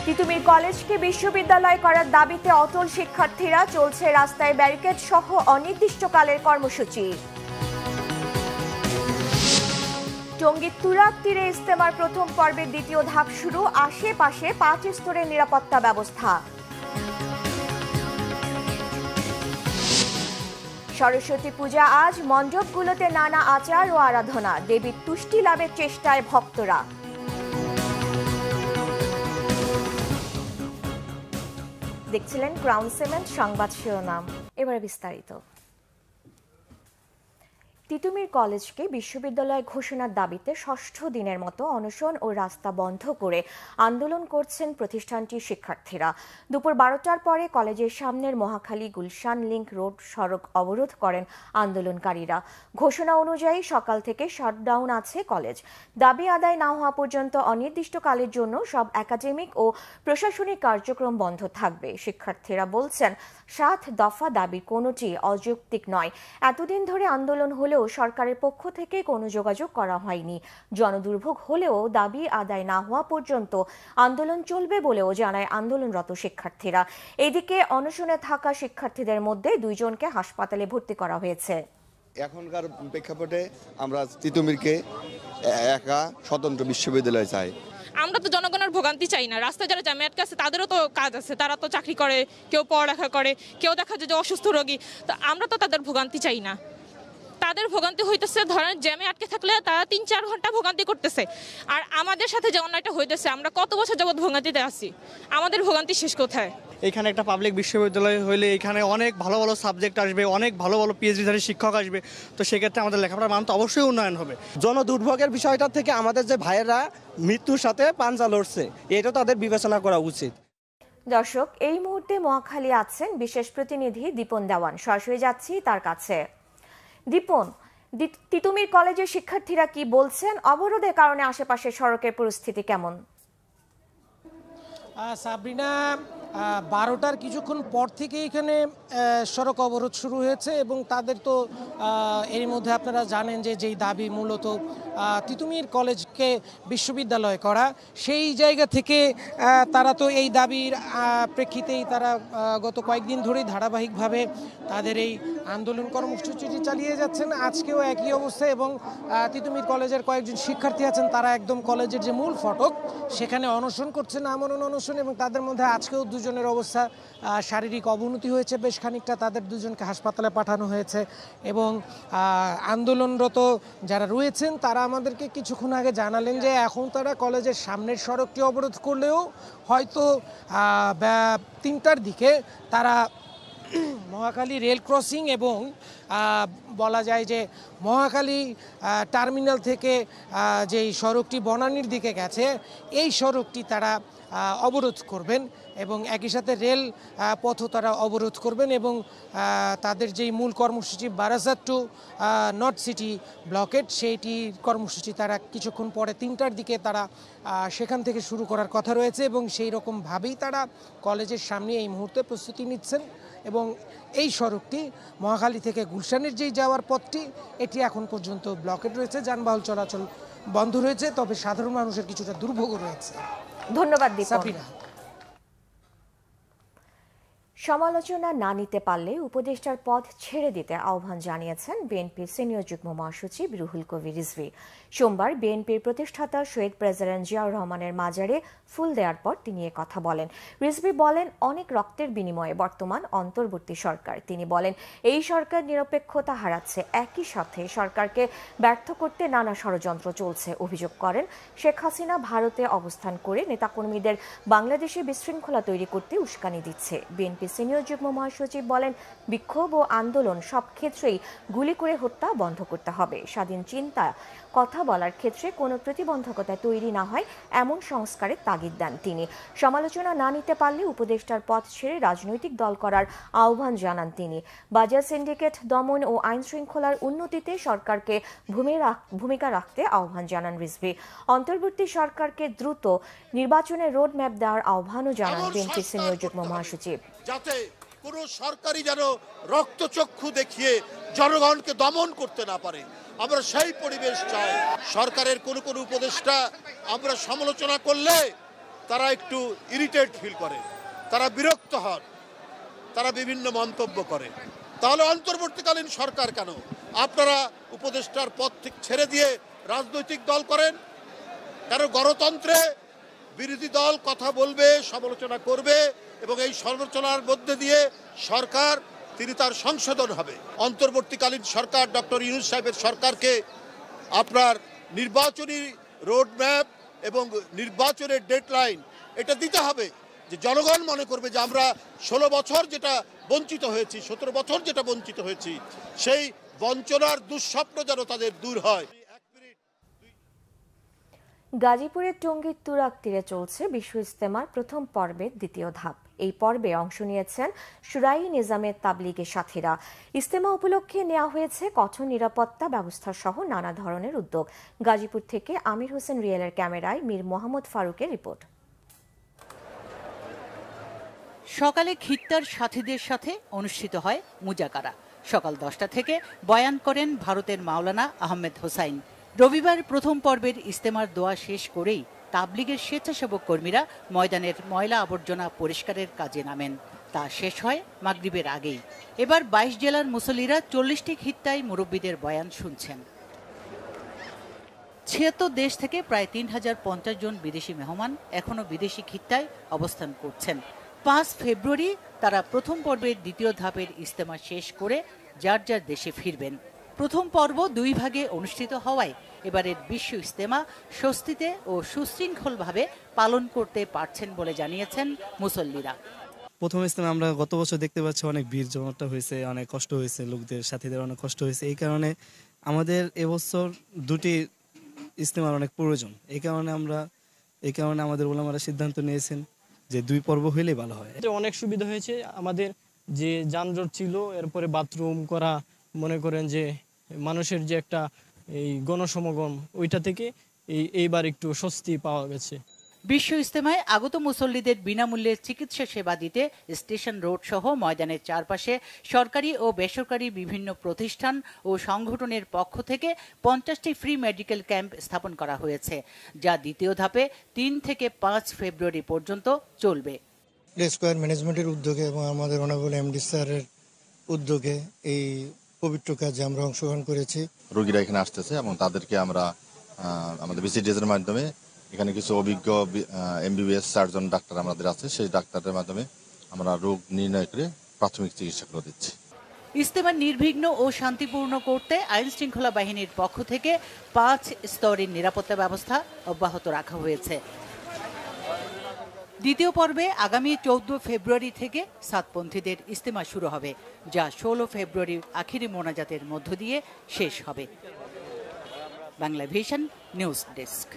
তিতুমির কলেজকে বিশ্ববিদ্যালয় করার দাবিতে অটল শিক্ষার্থীরা, চলছে রাস্তায় ব্যারিকেড সহ অনির্দিষ্টকালের কর্মসূচি। টঙ্গীর তুরাগ তীরে ইজতেমার প্রথম পর্বের দ্বিতীয় ধাপ শুরু, আশেপাশে 5 স্তরের নিরাপত্তা ব্যবস্থা। সরস্বতী পূজা আজ, মণ্ডপগুলোতে নানা আচার ও আরাধনা, দেবীর তুষ্টি লাভের চেষ্টায় ভক্তরা। দেখছিলেন ক্রাউন সিমেন্ট সংবাদ শিরোনাম, এবারে বিস্তারিত। তিতুমির কলেজকে বিশ্ববিদ্যালয় ঘোষণার দাবিতে ষষ্ঠ দিনের মতো অনশন ও রাস্তা বন্ধ করে আন্দোলন করছেন প্রতিষ্ঠানটির শিক্ষার্থীরা। দুপুর 12টার পরে কলেজের সামনের মহাখালী গুলশান লিংক রোড সড়ক অবরোধ করেন আন্দোলনকারীরা। ঘোষণা অনুযায়ী সকাল থেকে শাটডাউন আছে কলেজ। দাবি আদায় না হওয়া পর্যন্ত অনির্দিষ্টকালের জন্য সব একাডেমিক ও প্রশাসনিক কার্যক্রম বন্ধ থাকবে। শিক্ষার্থীরা বলছেন 7 দফা দাবি কোনোটি অযৌক্তিক নয়। এতদিন ধরে আন্দোলন হলেও সরকারের পক্ষ থেকে কোনো যোগাযোগ করা হয়নি। জনদুর্ভোগ হলেও দাবি আদায় না হওয়া পর্যন্ত আন্দোলন চলবে বলেও জানায় আন্দোলনরত শিক্ষার্থীরা। এদিকে অনশনে থাকা শিক্ষার্থীদের মধ্যে 2 জনকে হাসপাতালে ভর্তি করা হয়েছে। এখনকার প্রেক্ষাপটে আমরা তিতুমিরকে একা স্বতন্ত্র বিশ্ববিদ্যালয় চাই। আমরা তো জনগণের ভোগান্তি চাই না। রাস্তায় যারা জামায়াত আছে তাদেরও তো কাজ আছে, তারা তো চাকরি করে, কেউ পড়ালেখা করে, কেউ দেখা যায় যে অসুস্থ রোগী। তো আমরা তো তাদের ভোগান্তি চাই না। তাদের ভোগান্তি হইতেছে, ধরেন জ্যামে আটকে থাকলে তারা 3-4 ঘন্টা ভোগান্তি করতেছে। আর আমাদের সাথে যে অন্যায়টা হইতেছে, আমরা কত বছর যাবৎ ভোগান্তিতে আছি, আমাদের ভোগান্তি শেষ কোথায়? এখানে একটা পাবলিক বিশ্ববিদ্যালয় হলে এখানে অনেক ভালো ভালো সাবজেক্ট আসবে, অনেক ভালো ভালো পিএইচডিধারী শিক্ষক আসবে। তো সেক্ষেত্রে আমাদের লেখাপড়ার মান তো অবশ্যই উন্নয়ন হবে। জনদুর্ভোগের বিষয়টা থেকে আমাদের যে ভাইয়েরা মৃত্যুর সাথে পাঞ্জা লড়ছে, এটা তাদের বিবেচনা করা উচিত। দর্শক, এই মুহূর্তে মহাখালী আছেন বিশেষ প্রতিনিধি দীপন দেওয়ান। সরাসরি যাচ্ছি তার কাছে। দীপন, তিতুমির কলেজের শিক্ষার্থীরা কি বলছেন? অবরোধের কারণে আশেপাশের সড়কের পরিস্থিতি কেমন? সাবরিনা, 12টার কিছুক্ষণ পর থেকে এখানে সড়ক অবরোধ শুরু হয়েছে এবং তাদের তো এর মধ্যে আপনারা জানেন যে যেই দাবি মূলত তিতুমির কলেজকে বিশ্ববিদ্যালয় করা, সেই জায়গা থেকে তারা তো এই দাবির প্রেক্ষিতেই তারা গত কয়েকদিন ধরেই ধারাবাহিকভাবে তাদের এই আন্দোলন কর্মসূচিটি চালিয়ে যাচ্ছেন। আজকেও একই অবস্থা এবং তিতুমির কলেজের কয়েকজন শিক্ষার্থী আছেন, তারা একদম কলেজের যে মূল ফটক সেখানে অনশন করছেন, আমরণ অনশন। এবং তাদের মধ্যে আজকেও 2 জনের অবস্থা শারীরিক অবনতি হয়েছে বেশ খানিকটা, তাদের 2 জনকে হাসপাতালে পাঠানো হয়েছে। এবং আন্দোলনরত যারা রয়েছেন তারা আমাদেরকে কিছুক্ষণ আগে জানালেন যে এখন তারা কলেজের সামনের সড়কটি অবরোধ করলেও হয়তো 3টার দিকে তারা মহাখালী রেল ক্রসিং এবং বলা যায় যে মহাখালী টার্মিনাল থেকে যেই সড়কটি বনানীর দিকে গেছে, এই সড়কটি তারা অবরোধ করবেন এবং একই সাথে রেল পথও তারা অবরোধ করবেন। এবং তাদের যেই মূল কর্মসূচি Barasat to north city blockade, সেইটির কর্মসূচি তারা কিছুক্ষণ পরে 3টার দিকে তারা সেখান থেকে শুরু করার কথা রয়েছে এবং সেই রকমভাবেই তারা কলেজের সামনে এই মুহূর্তে প্রস্তুতি নিচ্ছেন। এবং এই সড়কটি মহাখালী থেকে গুলশানের যেই যাওয়ার পথটি, এটি এখন পর্যন্ত ব্লকেট রয়েছে, যানবাহন চলাচল বন্ধ রয়েছে, তবে সাধারণ মানুষের কিছুটা দুর্ভোগ রয়েছে। ধন্যবাদ দীপন। সমালোচনা না নিতে পারলে উপদেষ্টার পদ ছেড়ে দিতে আহ্বান জানিয়েছেন বিএনপির সিনিয়র যুগ্ম মহাসচিব রুহুল কবির রিজভী। সোমবার বিএনপির প্রতিষ্ঠাতা শহীদ প্রেসিডেন্ট জিয়াউর রহমানের মাজারে ফুল দেওয়ার পর তিনি কথা বলেন। রিজভী বলেন, অনেক রক্তের বিনিময়ে বর্তমান অন্তর্বর্তী সরকার। তিনি বলেন, এই সরকার নিরপেক্ষতা হারাচ্ছে, একই সাথে সরকারকে ব্যর্থ করতে নানা ষড়যন্ত্র চলছে। অভিযোগ করেন, শেখ হাসিনা ভারতে অবস্থান করে নেতাকর্মীদের বাংলাদেশে বিশৃঙ্খলা তৈরি করতে উস্কানি দিচ্ছে। বিএনপি সিনিয়র যুগ্ম মহাসচিব বলেন, বিক্ষোভ ও আন্দোলন সব ক্ষেত্রেই গুলি করে হত্যা বন্ধ করতে হবে। স্বাধীন চিন্তা কথা বলার ক্ষেত্রে কোনো প্রতিবন্ধকতা তৈরি না হয় এমন সংস্কারের তাগিদ দেন তিনি। সমালোচনা না নিতে পারলে উপদেষ্টার পদ ছেড়ে রাজনৈতিক দল করার আহ্বান জানান তিনি। বাজার সিন্ডিকেট দমন ও আইন শৃঙ্খলার উন্নতিতে সরকারকে ভূমিকা রাখতে আহ্বান জানান রিজভী। অন্তর্বর্তী সরকারকে দ্রুত নির্বাচনের রোড ম্যাপ দেওয়ার আহ্বানও জানান বিএনপি সিনিয়র যুগ্ম মহাসচিব। যাতে কোন সরকারি যেন রক্তচক্ষু দেখিয়ে জনগণকে দমন করতে না পারে, আমরা সেই পরিবেশ চাই। সরকারের কোন উপদেষ্টা আমরা সমালোচনা করলে তারা একটু ইরিটেট ফিল করে, তারা বিরক্ত হন, তারা বিভিন্ন মন্তব্য করে। তাহলে অন্তর্বর্তীকালীন সরকার কেন? আপনারা উপদেষ্টার পদ থেকে ছেড়ে দিয়ে রাজনৈতিক দল করেন কেন? গণতন্ত্রে বিরোধী দল কথা বলবে, সমালোচনা করবে এবং এই সমালোচনার মধ্যে দিয়ে সরকার তার সংশোধন হবে। অন্তর্বর্তীকালীন সরকার ডক্টর ইউনূস সাহেবের সরকারকে আপনার নির্বাচনী রোডম্যাপ এবং নির্বাচনের ডেডলাইন এটা দিতে হবে, যে জনগণ মনে করবে যে আমরা 16 বছর যেটা বঞ্চিত হয়েছি, 17 বছর যেটা বঞ্চিত হয়েছি, সেই বঞ্চনার দুঃস্বপ্ন যেন তাদের দূর হয়। গাজীপুরের টঙ্গীর তুরাগ তীরে চলছে বিশ্ব ইজতেমার প্রথম পর্বের দ্বিতীয় ধাপ। এই পর্বে অংশ নিয়েছেন শুরাই নিজামের তাবলিগের সাথীরা। ইজতেমা উপলক্ষে নেওয়া হয়েছে কঠোর নিরাপত্তা ব্যবস্থা সহ নানা ধরনের উদ্যোগ। গাজীপুর থেকে আমির হোসেন রিয়েলের ক্যামেরায় মীর মোহাম্মদ ফারুকের রিপোর্ট। সকালে খিত্তার সাথীদের সাথে অনুষ্ঠিত হয় মুজাকারা। সকাল 10টা থেকে বয়ান করেন ভারতের মাওলানা আহমেদ হোসাইন। রবিবার প্রথম পর্বের ইজতেমার দোয়া শেষ করেই তাবলিগের স্বেচ্ছাসেবক কর্মীরা ময়দানের ময়লা আবর্জনা পরিষ্কারের কাজে নামেন। তা শেষ হয় মাগরিবের আগেই। এবার 22 জেলার মুসল্লিরা 40টি খিত্তায় মুরব্বীদের বয়ান শুনছেন। 76 দেশ থেকে প্রায় 3050 জন বিদেশি মেহমান এখনো বিদেশি খিত্তায় অবস্থান করছেন। 5 ফেব্রুয়ারি তারা প্রথম পর্বের দ্বিতীয় ধাপের ইজতেমা শেষ করে যার যার দেশে ফিরবেন। প্রথম পর্ব 2 ভাগে অনুষ্ঠিত হওয়ায় এবারের বিশ্ব ইজতেমা স্বস্তিতে ও সুশৃঙ্খলভাবে পালন করতে পারছেন বলে জানিয়েছেন মুসল্লিরা। প্রথম ইজতেমা আমরা গত বছর দেখতে পাচ্ছি অনেক ভিড় জমাটা হয়েছে, অনেক কষ্ট হয়েছে, লোকদের সাথীদের অনেক কষ্ট হয়েছে। এই কারণে আমাদের এবছর 2টি ইজতেমার অনেক প্রয়োজন। এই কারণে আমাদের ওলামারা সিদ্ধান্ত নিয়েছেন যে 2 পর্ব হইলে ভালো হয়। অনেক সুবিধা হয়েছে আমাদের, যে যানজট ছিল, এরপরে বাথরুম করা, মনে করেন যে মানুষের যে একটা এই গণসমাগম, ওইটা থেকে এইবার একটু স্বস্তি পাওয়া গেছে। বিশ্ব ইজতেমায় আগত মুসল্লিদের বিনামূল্যে চিকিৎসা সেবা দিতে স্টেশন রোড সহ ময়দানের চারপাশে সরকারি ও বেসরকারি বিভিন্ন প্রতিষ্ঠান ও সংগঠনের পক্ষ থেকে 50টি ফ্রি মেডিকেল ক্যাম্প স্থাপন করা হয়েছে, যা দ্বিতীয় ধাপে 3 থেকে 5 ফেব্রুয়ারি পর্যন্ত চলবে। স্কয়ার ম্যানেজমেন্টের উদ্যোগে এবং আমাদের অনারেবল এমডি স্যারের উদ্যোগে এই পবিত্র কাজে আমরা অংশগ্রহণ করেছি। রোগীরা এখানে আসতেছে এবং তাদেরকে আমরা আমাদের বিসিডিএস এর মাধ্যমে, এখানে কিছু অভিজ্ঞ এমবিবিএস সার্জন ডাক্তার আমাদের আছে, সেই ডাক্তারের মাধ্যমে আমরা রোগ নির্ণয় করে প্রাথমিক চিকিৎসাগুলো দিচ্ছি। ইজতেমা নির্বিঘ্ন ও শান্তিপূর্ণ করতে আইন শৃঙ্খলা বাহিনীর পক্ষ থেকে 5 স্তরের নিরাপত্তা ব্যবস্থা অব্যাহত রাখা হয়েছে। দ্বিতীয় পর্বে আগামী 14 ফেব্রুয়ারি থেকে সাতপন্থীদের ইজতেমা শুরু হবে, যা 16 ফেব্রুয়ারি আখিরি মোনাজাতের মধ্য দিয়ে শেষ হবে। Bangla vision news desk.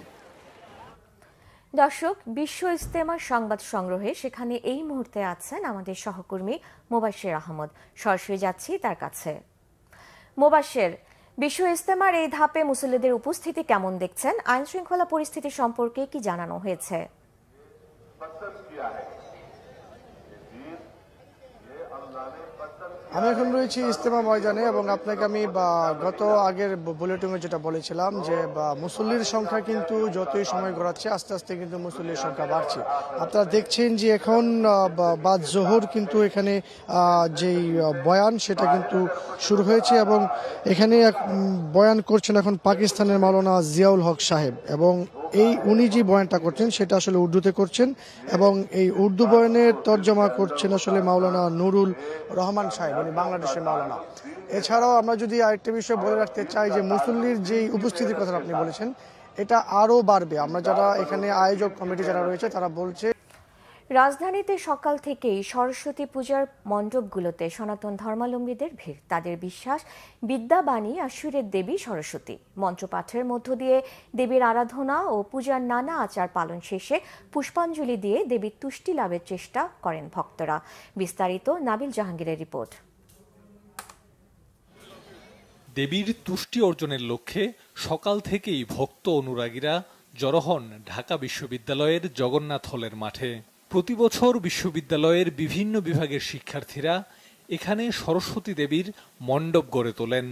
দর্শক, বিশ্ব ইজতেমার সংবাদ সংগ্রহে সেখানে এই মুহূর্তে আছেন আমাদের সহকর্মী মোবাশ্বের আহমদ। সরাসরি যাচ্ছি তার কাছে। মোবাশ্বের, বিশ্ব ইজতেমার এই ধাপে মুসল্লিদের উপস্থিতি কেমন দেখছেন? আইন শৃঙ্খলা পরিস্থিতি সম্পর্কে কি জানানো হয়েছে? আমি এখন রয়েছি ইজতেমা ময়দানে এবং আপনাকে আমি গত আগের বুলেটিনে যেটা বলেছিলাম যে মুসল্লির সংখ্যা কিন্তু যতই সময় গড়াচ্ছে আস্তে আস্তে কিন্তু মুসল্লির সংখ্যা বাড়ছে। আপনারা দেখছেন যে এখন বাদ জোহর কিন্তু এখানে যেই বয়ান সেটা কিন্তু শুরু হয়েছে এবং এখানে বয়ান করছেন এখন পাকিস্তানের মাওলানা জিয়াউল হক সাহেব, এবং উনি যে বয়ানটা করছেন সেটা আসলে উর্দুতে করছেন এবং এই উর্দু বয়ানের তর্জমা করছেন আসলে মাওলানা নুরুল রহমান সাহেব, উনি বাংলাদেশের মাওলানা। এছাড়াও আমরা যদি আরেকটা বিষয় বলে রাখতে চাই যে মুসল্লির যে উপস্থিতির কথা আপনি বলেছেন, এটা আরও বাড়বে। আমরা যারা এখানে আয়োজক কমিটি যারা রয়েছে তারা বলছে রাজধানীতে সকাল থেকেই সরস্বতী পূজার মণ্ডপগুলোতে সনাতন ধর্মাবলম্বীদের ভিড়। তাদের বিশ্বাস, বিদ্যাবাণী আর সুরের দেবী সরস্বতী। মন্ত্রপাঠের মধ্য দিয়ে দেবীর আরাধনা ও পূজার নানা আচার পালন শেষে পুষ্পাঞ্জলি দিয়ে দেবীর তুষ্টি লাভের চেষ্টা করেন ভক্তরা। বিস্তারিত নাবিল জাহাঙ্গীরের রিপোর্ট। দেবীর তুষ্টি অর্জনের লক্ষ্যে সকাল থেকেই ভক্ত অনুরাগীরা জড়ো হন ঢাকা বিশ্ববিদ্যালয়ের জগন্নাথ হলের মাঠে। প্রতি বছর বিশ্ববিদ্যালয়ের বিভিন্ন বিভাগের শিক্ষার্থীরা এখানে সরস্বতী দেবীর মণ্ডপ গড়ে তোলেন।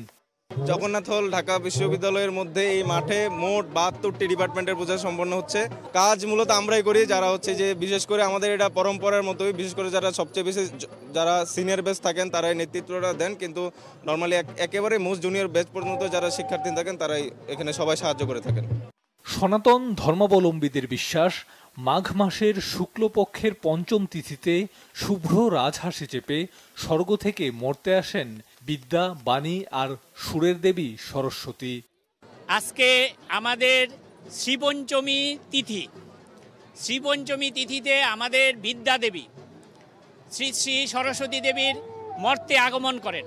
জগন্নাথ হল ঢাকা বিশ্ববিদ্যালয়ের মধ্যে এই মাঠে মোট 72টি ডিপার্টমেন্টের পূজা সম্পন্ন হচ্ছে। কাজ মূলত আমরাই করি, যারা হচ্ছে যে বিশেষ করে আমাদের এটা পরম্পরার মতোই, বিশেষ করে যারা সবচেয়ে বেশি যারা সিনিয়র ব্যাচ থাকেন তারাই নেতৃত্বটা দেন, কিন্তু নর্মালি একেবারে মোস্ট জুনিয়র ব্যাচ পর্যন্ত যারা শিক্ষার্থী থাকেন তারাই এখানে সবাই সাহায্য করে থাকেন। সনাতন ধর্মাবলম্বীদের বিশ্বাস, মাঘ মাসের শুক্লপক্ষের পঞ্চম তিথিতে শুভ্র রাজহাঁসে চেপে স্বর্গ থেকে মর্তে আসেন বিদ্যা, বাণী আর সুরের দেবী সরস্বতী। আজকে আমাদের শ্রীপঞ্চমী তিথি। শ্রীপঞ্চমী তিথিতে আমাদের বিদ্যা দেবী শ্রী শ্রী সরস্বতী দেবীর মর্তে আগমন করেন।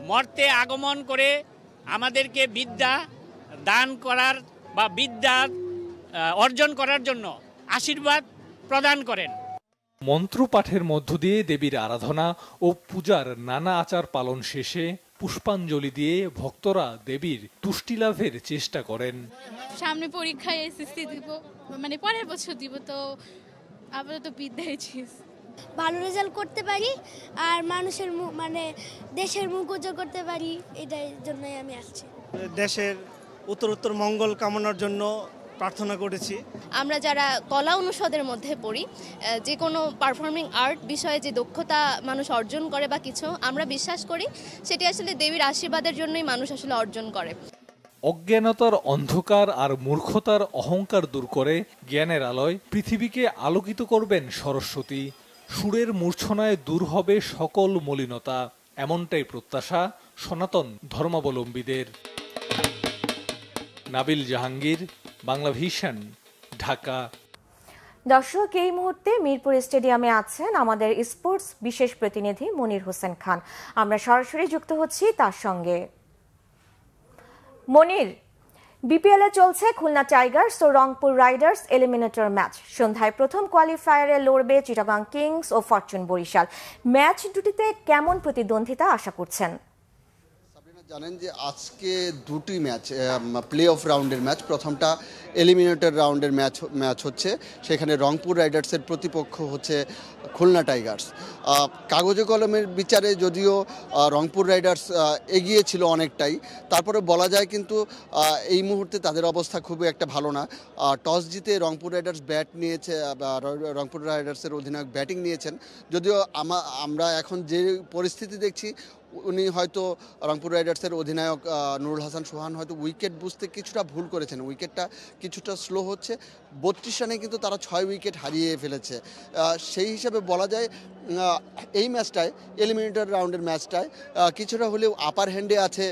মর্তে আগমন করে আমাদেরকে বিদ্যা দান করার বা বিদ্যা অর্জন করার জন্য আশীর্বাদ প্রদান করেন। মন্ত্রপাঠের মধ্য দিয়ে দেবীর আরাধনা ও পূজার নানা আচার পালন শেষে পুষ্পাঞ্জলি দিয়ে ভক্তরা দেবীর তুষ্টি লাভের চেষ্টা করেন। সামনে পরীক্ষায় এসএসসি দিব, মানে পরের বছর দিব, তো আপাতত বিদ্যায় ভালো রেজাল্ট করতে পারি আর মানুষের মানে দেশের মুখ উজ্জ্বল করতে পারি, এটার জন্যই আমি আসছি। দেশের উত্তরোত্তর মঙ্গল কামনার জন্য প্রার্থনা করেছি। আমরা যারা কলা অনুষদের মধ্যে পড়ি, যে কোনো পারফর্মিং আর্ট বিষয়ে যে দক্ষতা মানুষ অর্জন করে বা কিছু, আমরা বিশ্বাস করি সেটি আসলে দেবীর আশীর্বাদের জন্যই মানুষ আসলে অর্জন করে। অজ্ঞানতার অন্ধকার আর মূর্খতার অহংকার দূর করে জ্ঞানের আলোয় পৃথিবীকে আলোকিত করবেন সরস্বতী। সুরের মূর্ছনায় দূর হবে সকল মলিনতা, এমনটাই প্রত্যাশা সনাতন ধর্মাবলম্বীদের। নাবিল জাহাঙ্গীর, বাংলা ভিশন, ঢাকা। দর্শক, এই মুহূর্তে মিরপুর স্টেডিয়ামে আছেন আমাদের স্পোর্টস বিশেষ প্রতিনিধি মনির হোসেন খান। আমরা সরাসরি যুক্ত হচ্ছি তার সঙ্গে। মনির, বিপিএলে চলছে খুলনা টাইগার্স ও রংপুর রাইডার্স এলিমিনেটর ম্যাচ। সন্ধ্যায় প্রথম কোয়ালিফায়ারে লড়বে চিটাগাং কিংস ও ফরচুন বরিশাল। ম্যাচ দুটিতে কেমন প্রতিদ্বন্দ্বিতা আশা করছেন? জানেন যে আজকে দুটি ম্যাচ প্লে অফ রাউন্ডের ম্যাচ। প্রথমটা এলিমিনেটর রাউন্ডের ম্যাচ হচ্ছে, সেখানে রংপুর রাইডার্সের প্রতিপক্ষ হচ্ছে খুলনা টাইগার্স। কাগজে কলমের বিচারে যদিও রংপুর রাইডার্স এগিয়ে ছিল অনেকটাই, তারপরে বলা যায় কিন্তু এই মুহূর্তে তাদের অবস্থা খুবই একটা ভালো না। টস জিতে রংপুর রাইডার্স ব্যাট নিয়েছে, রংপুর রাইডার্সের অধিনায়ক ব্যাটিং নিয়েছেন। যদিও আমরা এখন যে পরিস্থিতি দেখছি, উনি হয়তো রংপুর রাইডার্সের অধিনায়ক নুরুল হাসান সোহান হয়তো উইকেট বুঝতে কিছুটা ভুল করেছেন, উইকেটটা কিছুটা স্লো হচ্ছে। 32 রানে কিন্তু তারা 6 উইকেট হারিয়ে ফেলেছে। সেই হিসাবে বলা যায় এই ম্যাচটায়, এলিমিনেটর রাউন্ডের ম্যাচটায় কিছুটা হলেও আপার হ্যান্ডে আছে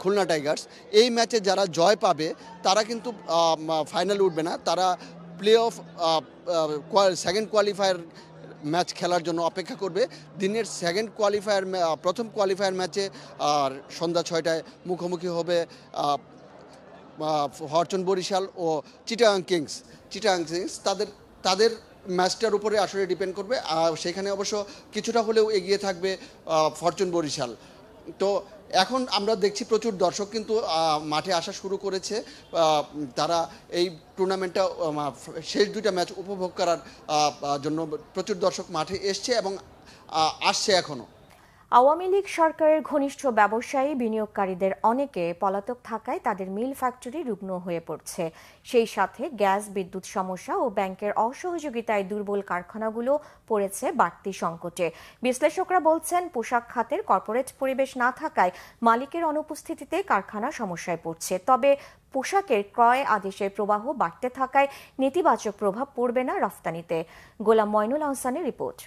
খুলনা টাইগার্স। এই ম্যাচে যারা জয় পাবে তারা কিন্তু ফাইনাল উঠবে না, তারা play of second qualifier match খেলার জন্য অপেক্ষা করবে। দিনের প্রথম কোয়ালিফায়ার ম্যাচে সন্ধ্যা 6টায় মুখোমুখি হবে ফরচুন বরিশাল ও চিটাগাং কিংস। তাদের ম্যাচটার উপরে আসলে ডিপেন্ড করবে। সেখানে অবশ্য কিছুটা হলেও এগিয়ে থাকবে ফরচুন বরিশাল। তো এখন আমরা দেখছি প্রচুর দর্শক কিন্তু মাঠে আসা শুরু করেছে। তারা এই টুর্নামেন্টটা শেষ দুইটা ম্যাচ উপভোগ করার জন্য প্রচুর দর্শক মাঠে এসছে এবং আসছে এখনও। আওয়ামী লীগ সরকারের ঘনিষ্ঠ ব্যবসায়ী বিনিয়োগকারীদের অনেকে পলাতক থাকায় তাদের মিল ফ্যাক্টরি রুগ্ন হয়ে পড়ছে। সেই সাথে গ্যাস, বিদ্যুৎ সমস্যা ও ব্যাংকের অসহযোগিতায় দুর্বল কারখানাগুলো পড়েছে বাড়তি সংকটে। বিশ্লেষকরা বলছেন, পোশাক খাতের কর্পোরেট পরিবেশ না থাকায় মালিকের অনুপস্থিতিতে কারখানা সমস্যায় পড়ছে। তবে পোশাকের ক্রয় আদেশের প্রবাহ বাড়তে থাকায় নেতিবাচক প্রভাব পড়বে না রফতানিতে। গোলাম ময়নুল আহসানের রিপোর্ট।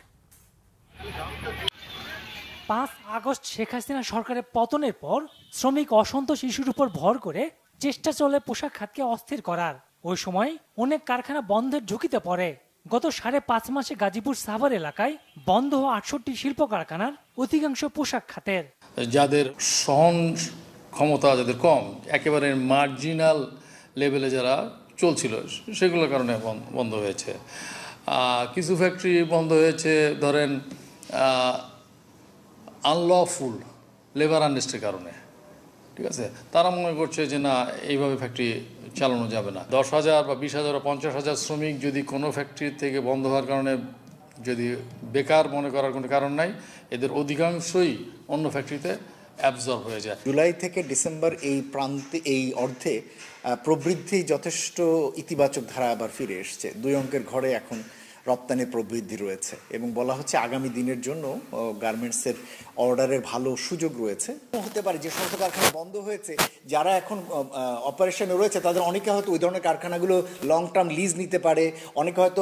5 আগস্ট শেখ হাসিনা সরকারের পতনের পর শ্রমিক অসন্তোষ ইস্যুর উপর ভর করে চেষ্টা চলে পোশাক খাতকে অস্থির করার। ওই সময় অনেক কারখানা বন্ধের ঝুঁকিতে পড়ে। গত 5.5 মাসে গাজীপুর সাভার এলাকায় বন্ধ হওয়া 68টি শিল্প কারখানার অধিকাংশ পোশাক খাতের। যাদের সহন ক্ষমতা যাদের কম, একেবারে মার্জিনাল লেভেলে যারা চলছিল, সেগুলোর কারণে বন্ধ হয়েছে। কিছু ফ্যাক্টরি বন্ধ হয়েছে ধরেন আনলফুল লেবার আনরেস্টের কারণে, ঠিক আছে। তারা মনে করছে যে না, এইভাবে ফ্যাক্টরি চালানো যাবে না। 10,000 বা 20,000 বা 50,000 শ্রমিক যদি কোনো ফ্যাক্টরি থেকে বন্ধ হওয়ার কারণে যদি বেকার মনে করার কোনো কারণ নাই, এদের অধিকাংশই অন্য ফ্যাক্টরিতে অ্যাবজর্ব হয়ে যায়। জুলাই থেকে ডিসেম্বর এই প্রান্তে এই অর্ধে প্রবৃদ্ধি যথেষ্ট ইতিবাচক ধারা আবার ফিরে এসছে। 2 অঙ্কের ঘরে এখন রপ্তানি প্রবৃদ্ধি রয়েছে এবং বলা হচ্ছে আগামী দিনের জন্য গার্মেন্টসের অর্ডারের ভালো সুযোগ রয়েছে। হতে পারে যে সমস্ত কারখানা বন্ধ হয়েছে, যারা এখন অপারেশনে রয়েছে তাদের অনেকে হয়তো ওই ধরনের কারখানাগুলো লং টার্ম লিজ নিতে পারে, অনেকে হয়তো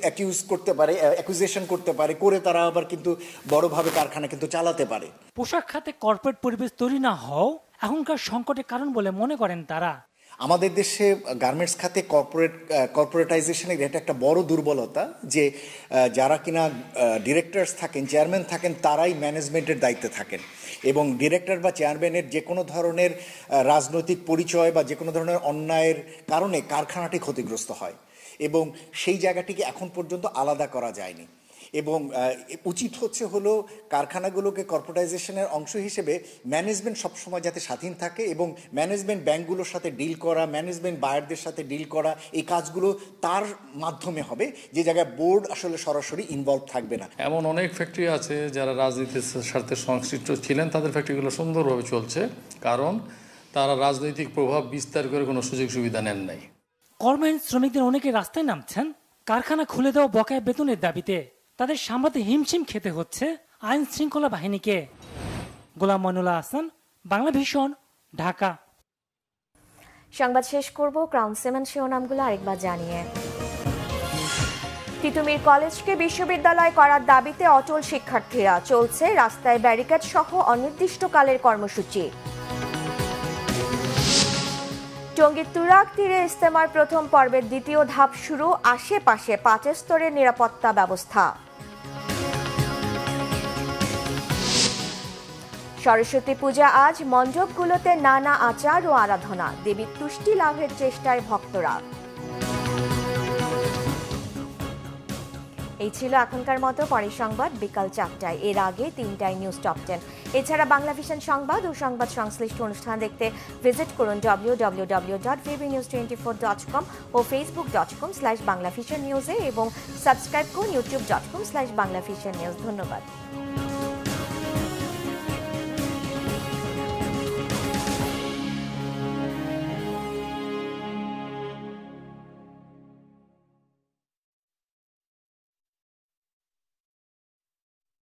অ্যাকিউজ করতে পারে, অ্যাকুইজিশন করতে পারে, করে তারা আবার কিন্তু বড়ভাবে কারখানা কিন্তু চালাতে পারে। পোশাক খাতে কর্পোরেট পরিবেশ তৈরি না হও এখনকার সংকটের কারণ বলে মনে করেন তারা। আমাদের দেশে গার্মেন্টস খাতে কর্পোরেটাইজেশনের এটা একটা বড় দুর্বলতা যে যারা কিনা ডিরেক্টরস থাকেন, চেয়ারম্যান থাকেন, তারাই ম্যানেজমেন্টের দায়িত্বে থাকেন এবং ডিরেক্টর বা চেয়ারম্যানের যে কোনো ধরনের রাজনৈতিক পরিচয় বা যে কোনো ধরনের অন্যায়ের কারণে কারখানাটি ক্ষতিগ্রস্ত হয় এবং সেই জায়গাটিকে এখন পর্যন্ত আলাদা করা যায়নি। এবং উচিত হলো কারখানাগুলোকে কর্পোরেটাইজেশনের অংশ হিসেবে ম্যানেজমেন্ট সবসময় যাতে স্বাধীন থাকে এবং ম্যানেজমেন্ট ব্যাংকগুলোর সাথে ডিল করা, ম্যানেজমেন্ট বায়ারদের সাথে ডিল করা, এই কাজগুলো তার মাধ্যমে হবে, যে জায়গায় বোর্ড আসলে সরাসরি ইনভলভ থাকবে না। এমন অনেক ফ্যাক্টরি আছে যারা রাজনীতির সাথে সংশ্লিষ্ট ছিলেন, তাদের ফ্যাক্টরিগুলো সুন্দরভাবে চলছে, কারণ তারা রাজনৈতিক প্রভাব বিস্তার করে কোনো সুযোগ সুবিধা নেন নাই। কর্মহীন শ্রমিকদের অনেকে রাস্তায় নামছেন কারখানা খুলে দেওয়া বকেয়া বেতনের দাবিতে। তাদের সামলাতে হিমশিম খেতে হচ্ছে আইন শৃঙ্খলা বাহিনীকে। গোলাম মইনুল্লাহ হাসান, বাংলা ভিশন, ঢাকা। সংবাদ শেষ করব ক্রাউন সিমেন্ট শিরোনামগুলো আরেকবার জানিয়ে। তিতুমির কলেজকে বিশ্ববিদ্যালয় করার দাবিতে অটল শিক্ষার্থীরা, চলছে রাস্তায় ব্যারিকেড সহ অনির্দিষ্টকালের কর্মসূচি। টঙ্গীর তুরাগ তীরে ইজতেমার প্রথম পর্বের দ্বিতীয় ধাপ শুরু, আশেপাশে 5 স্তরের নিরাপত্তা ব্যবস্থা। সরস্বতী পূজা আজ, মণ্ডপগুলোতে নানা আচার ও আরাধনা, দেবীর তুষ্টি লাভের চেষ্টায় ভক্তরা। এই ছিল এখনকার মতো, পরের সংবাদ বিকাল 4টায়, এর আগে 3টায় নিউজ টপ 10। এছাড়া বাংলা ভিশন সংবাদ ও সংবাদ সংশ্লিষ্ট অনুষ্ঠান দেখতে ভিজিট করুন www.vbnews24.com ও facebook.com/banglavisionnews এবং সাবস্ক্রাইব করুন youtube.com/banglavisionnews। ধন্যবাদ।